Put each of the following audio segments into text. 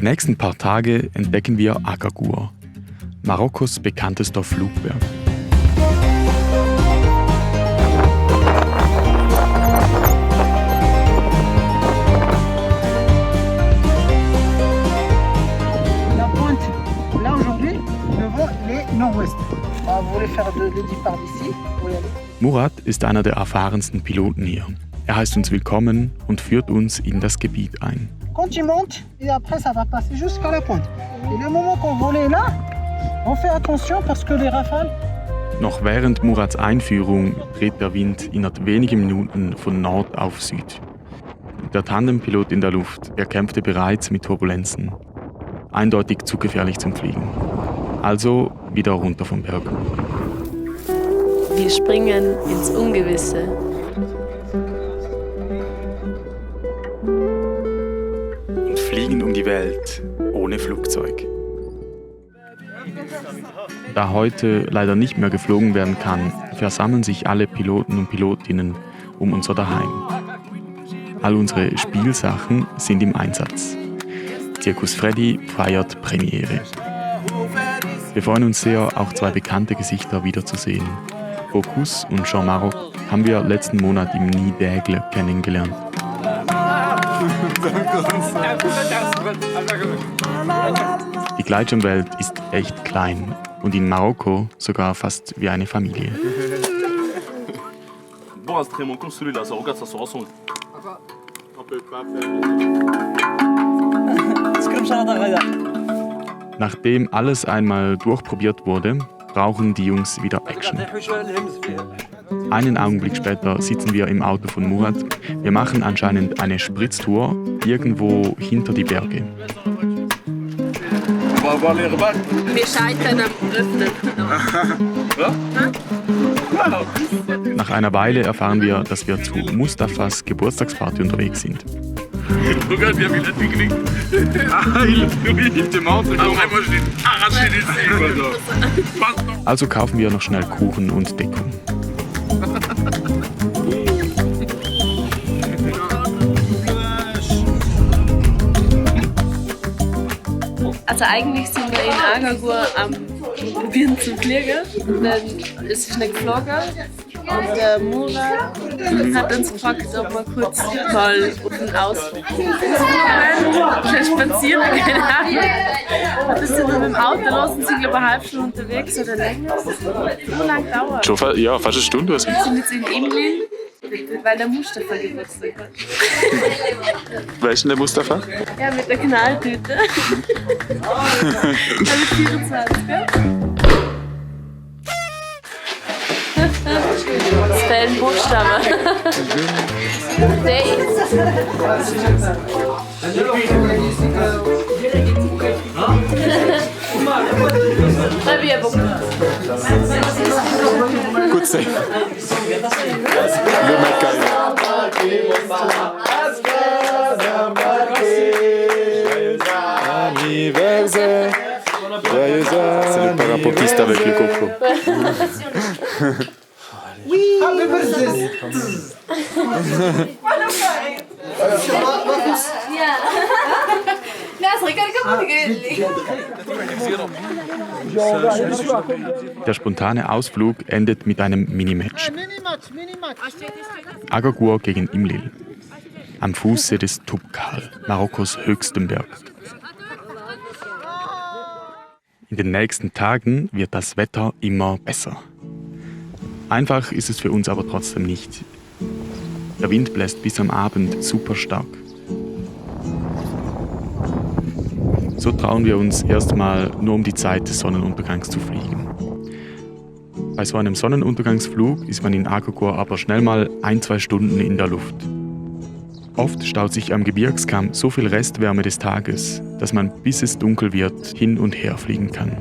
Die nächsten paar Tage entdecken wir Agagur, Marokkos bekanntester Flugberg. La pointe, là aujourd'hui, devant les nord-ouest. On voulait faire le départ d'ici. Murat ist einer der erfahrensten Piloten hier. Er heißt uns willkommen und führt uns in das Gebiet ein. Quand tu montes, et après ça va passer jusqu'à la pointe. Et le moment qu'on vole là, on fait attention parce que les rafales. Noch während Murats Einführung dreht der Wind innerhalb weniger Minuten von Nord auf Süd. Der Tandempilot in der Luft, er kämpfte bereits mit Turbulenzen. Eindeutig zu gefährlich zum Fliegen. Also wieder runter vom Berg. Wir springen ins Ungewisse. Und fliegen um die Welt ohne Flugzeug. Da heute leider nicht mehr geflogen werden kann, versammeln sich alle Piloten und Pilotinnen um unser Daheim. All unsere Spielsachen sind im Einsatz. Circus Freddy feiert Premiere. Wir freuen uns sehr, auch zwei bekannte Gesichter wiederzusehen. Focus und Jean Maroc haben wir letzten Monat im Nid d'Aigle kennengelernt. Die Gleitschirmwelt ist echt klein und in Marokko sogar fast wie eine Familie. Nachdem alles einmal durchprobiert wurde, brauchen die Jungs wieder Action. Einen Augenblick später sitzen wir im Auto von Murat. Wir machen anscheinend eine Spritztour irgendwo hinter die Berge. Wir scheitern am Öffnen. Nach einer Weile erfahren wir, dass wir zu Mustafas Geburtstagsparty unterwegs sind. Regarde bien, il a technique. Ah, il te montre. Après, moi, je l'ai arraché les cils. Also kaufen wir noch schnell Kuchen und Deko. Also eigentlich sind wir in Agagur am Probieren zu fliegen. Und dann ist es nicht geflogen. Und der Murat hat uns gefragt, ob wir kurz mal auf den Ausflug schnell spazieren gehen. Und dann sind wir mit dem Auto los und sind glaube eine halbe Stunde unterwegs oder länger. So lange dauert. Schon fast eine Stunde. Wir sind jetzt in Imlil, weil der Mustafa Geburtstag hat. Wer ist denn der Mustafa? Ja, mit der Knalltüte. Der ist 24, gell? Das fehlen Buchstaben. Très bien, beaucoup. Gut sein. C'est le parapentiste avec le coco. Happy birthday! Der spontane Ausflug endet mit einem Minimatch. Agagur gegen Imlil. Am Fuße des Toubkal, Marokkos höchstem Berg. In den nächsten Tagen wird das Wetter immer besser. Einfach ist es für uns aber trotzdem nicht. Der Wind bläst bis am Abend super stark. So trauen wir uns erstmal nur um die Zeit des Sonnenuntergangs zu fliegen. Bei so einem Sonnenuntergangsflug ist man in Agagur aber schnell mal 1-2 Stunden in der Luft. Oft staut sich am Gebirgskamm so viel Restwärme des Tages, dass man, bis es dunkel wird, hin und her fliegen kann.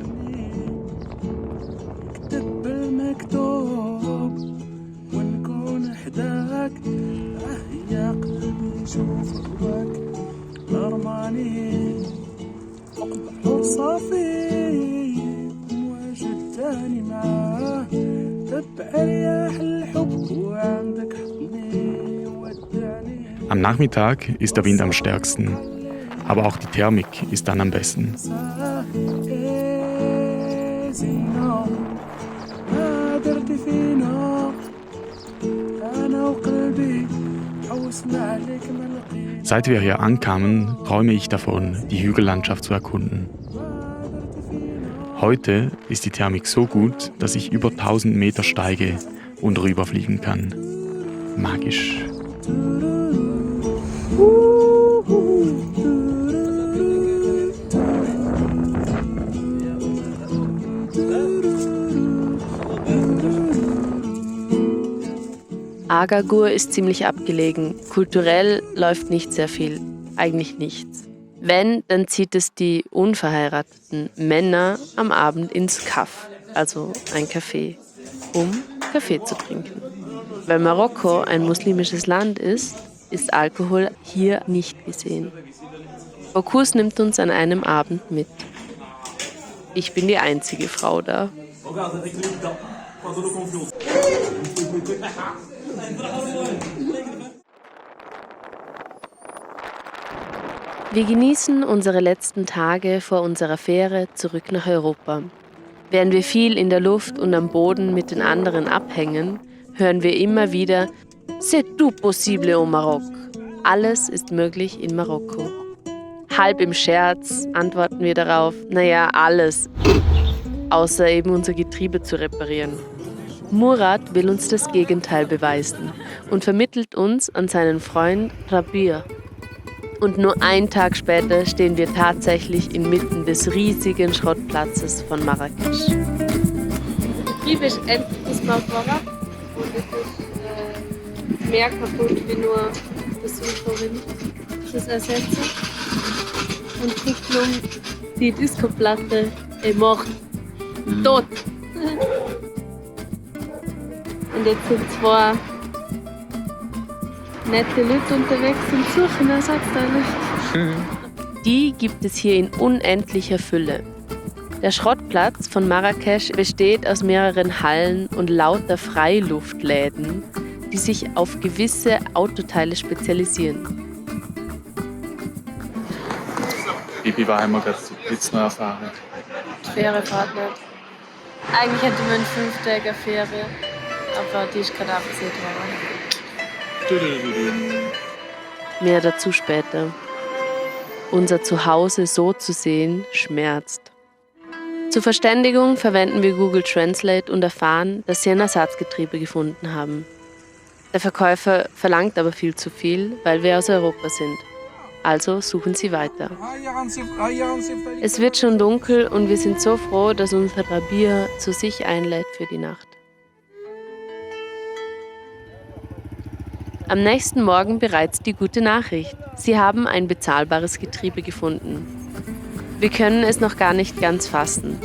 Am Nachmittag ist der Wind am stärksten. Aber auch die Thermik ist dann am besten. Seit wir hier ankamen, träume ich davon, die Hügellandschaft zu erkunden. Heute ist die Thermik so gut, dass ich über 1000 Meter steige und rüberfliegen kann. Magisch. Agagur ist ziemlich abgelegen. Kulturell läuft nicht sehr viel. Eigentlich nichts. Wenn, dann zieht es die unverheirateten Männer am Abend ins Kaff, also ein Café, um Kaffee zu trinken. Weil Marokko ein muslimisches Land ist, ist Alkohol hier nicht gesehen. Bocuse nimmt uns an einem Abend mit. Ich bin die einzige Frau da. Wir genießen unsere letzten Tage vor unserer Fähre zurück nach Europa. Während wir viel in der Luft und am Boden mit den anderen abhängen, hören wir immer wieder «C'est tout possible au Maroc». Alles ist möglich in Marokko. Halb im Scherz antworten wir darauf, naja, alles, außer eben unser Getriebe zu reparieren. Murat will uns das Gegenteil beweisen und vermittelt uns an seinen Freund Rabia. Und nur einen Tag später stehen wir tatsächlich inmitten des riesigen Schrottplatzes von Marrakesch. Der Betrieb ist endlich mal voran und es ist mehr kaputt wie nur das Wind, das Ersetzen. Und Kupplung, die Discoplatte, est mort, tot. Und jetzt sind zwei nette Leute unterwegs und suchen Ersatzteile. Die gibt es hier in unendlicher Fülle. Der Schrottplatz von Marrakesch besteht aus mehreren Hallen und lauter Freiluftläden, die sich auf gewisse Autoteile spezialisieren. Bibi war einmal gerade jetzt noch erfahren. Die Fähre fährt nicht. Eigentlich hätte man 5 Tage Fähre, aber die ist gerade abgesehen worden. Mehr dazu später. Unser Zuhause so zu sehen, schmerzt. Zur Verständigung verwenden wir Google Translate und erfahren, dass sie ein Ersatzgetriebe gefunden haben. Der Verkäufer verlangt aber viel zu viel, weil wir aus Europa sind. Also suchen sie weiter. Es wird schon dunkel und wir sind so froh, dass unser Rabia zu sich einlädt für die Nacht. Am nächsten Morgen bereits die gute Nachricht. Sie haben ein bezahlbares Getriebe gefunden. Wir können es noch gar nicht ganz fassen.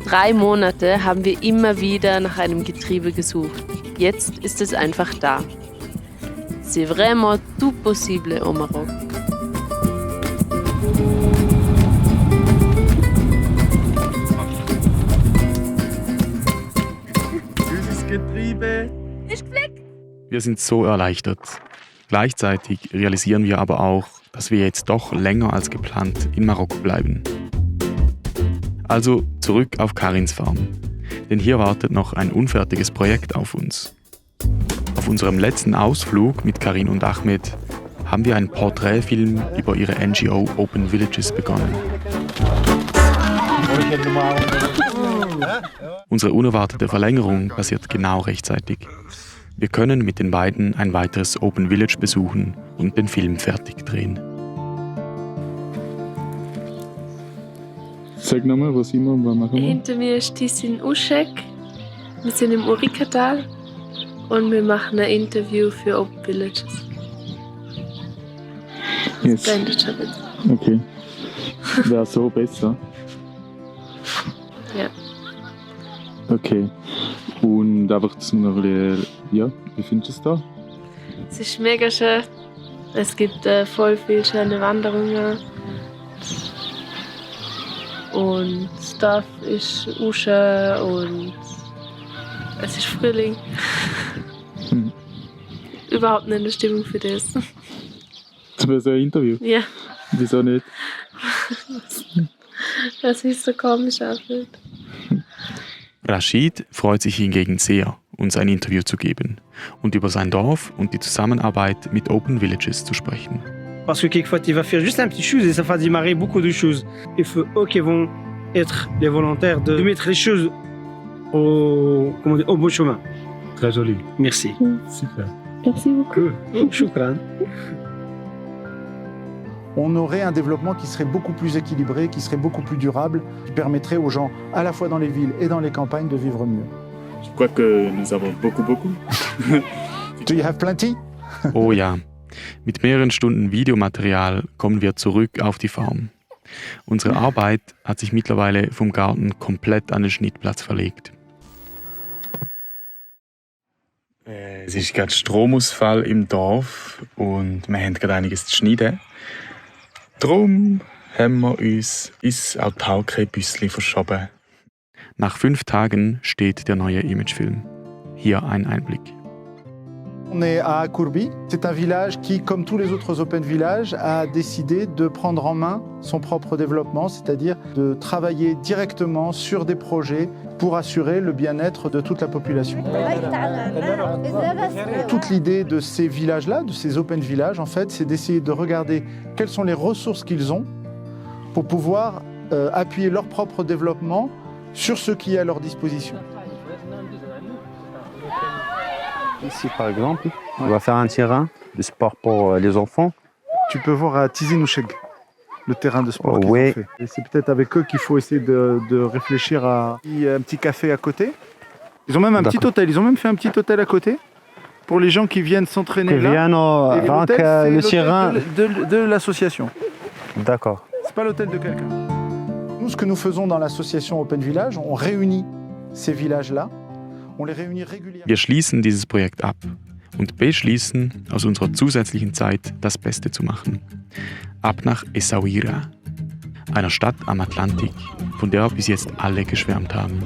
3 Monate haben wir immer wieder nach einem Getriebe gesucht. Jetzt ist es einfach da. C'est vraiment tout possible au Maroc. Dieses Getriebe Ist weg! Wir sind so erleichtert. Gleichzeitig realisieren wir aber auch, dass wir jetzt doch länger als geplant in Marokko bleiben. Also zurück auf Karins Farm, denn hier wartet noch ein unfertiges Projekt auf uns. Auf unserem letzten Ausflug mit Karin und Ahmed haben wir einen Porträtfilm über ihre NGO Open Villages begonnen. Unsere unerwartete Verlängerung passiert genau rechtzeitig. Wir können mit den beiden ein weiteres Open Village besuchen und den Film fertig drehen. Sag nochmal, was sind wir und was machen wir? Hinter mir ist Tissin Uschek. Wir sind im Urikatal und wir machen ein Interview für Open Villages. Yes. Blendet schon bitte. Okay. Wäre so besser. Ja. Okay. Und einfach, dass wir noch ein bisschen, ja, wie findest du es da? Es ist mega schön. Es gibt voll viele schöne Wanderungen. Und das Dorf ist schön und es ist Frühling. Überhaupt nicht in der Stimmung für das. Das wäre so ein Interview? Ja. Wieso nicht? was sich so komisch anfühlt. Rashid freut sich hingegen sehr, uns ein Interview zu geben und über sein Dorf und die Zusammenarbeit mit Open Villages zu sprechen. Parce que quelquefois, tu vas faire juste un petit chose et ça va démarrer beaucoup de choses. Il faut eux qui vont être les volontaires de mettre les choses au bon chemin. Très joli. Merci. Super. Merci beaucoup. Shukran. On aurait un développement qui serait beaucoup plus équilibré, qui serait beaucoup plus durable, qui permettrait aux gens, à la fois dans les villes et dans les campagnes, de vivre mieux. Je crois que nous avons beaucoup. Do you have plenty? Oh ja, mit mehreren Stunden Videomaterial kommen wir zurück auf die Farm. Unsere Arbeit hat sich mittlerweile vom Garten komplett an den Schnittplatz verlegt. Es ist gerade Stromausfall im Dorf und wir haben gerade einiges zu schneiden. Darum haben wir uns ins Autarke-Büsschen verschoben. Nach 5 Tagen steht der neue Imagefilm. Hier ein Einblick. On est à Kourbi. C'est un village qui, comme tous les autres open villages, a décidé de prendre en main son propre développement, c'est-à-dire de travailler directement sur des projets pour assurer le bien-être de toute la population. Toute l'idée de ces villages-là, de ces open villages, en fait, c'est d'essayer de regarder quelles sont les ressources qu'ils ont pour pouvoir appuyer leur propre développement sur ce qui est à leur disposition. Ici, par exemple, on va faire un terrain de sport pour les enfants. Tu peux voir à Tizinoucheg, le terrain de sport qu'ils Oui. ont fait. Et c'est peut-être avec eux qu'il faut essayer de réfléchir à un petit café à côté. Ils ont même un petit D'accord. hôtel, ils ont même fait un petit hôtel à côté pour les gens qui viennent s'entraîner Qui là. viennent Et avec l'hôtel, c'est le l'hôtel terrain. de l'association. D'accord. C'est pas l'hôtel de quelqu'un. Nous, ce que nous faisons dans l'association Open Village, on réunit ces villages-là. On les réunit régulièrement. Wir schließen dieses Projekt ab und beschließen, aus unserer zusätzlichen Zeit das Beste zu machen. Ab nach Essaouira, einer Stadt am Atlantik, von der bis jetzt alle geschwärmt haben.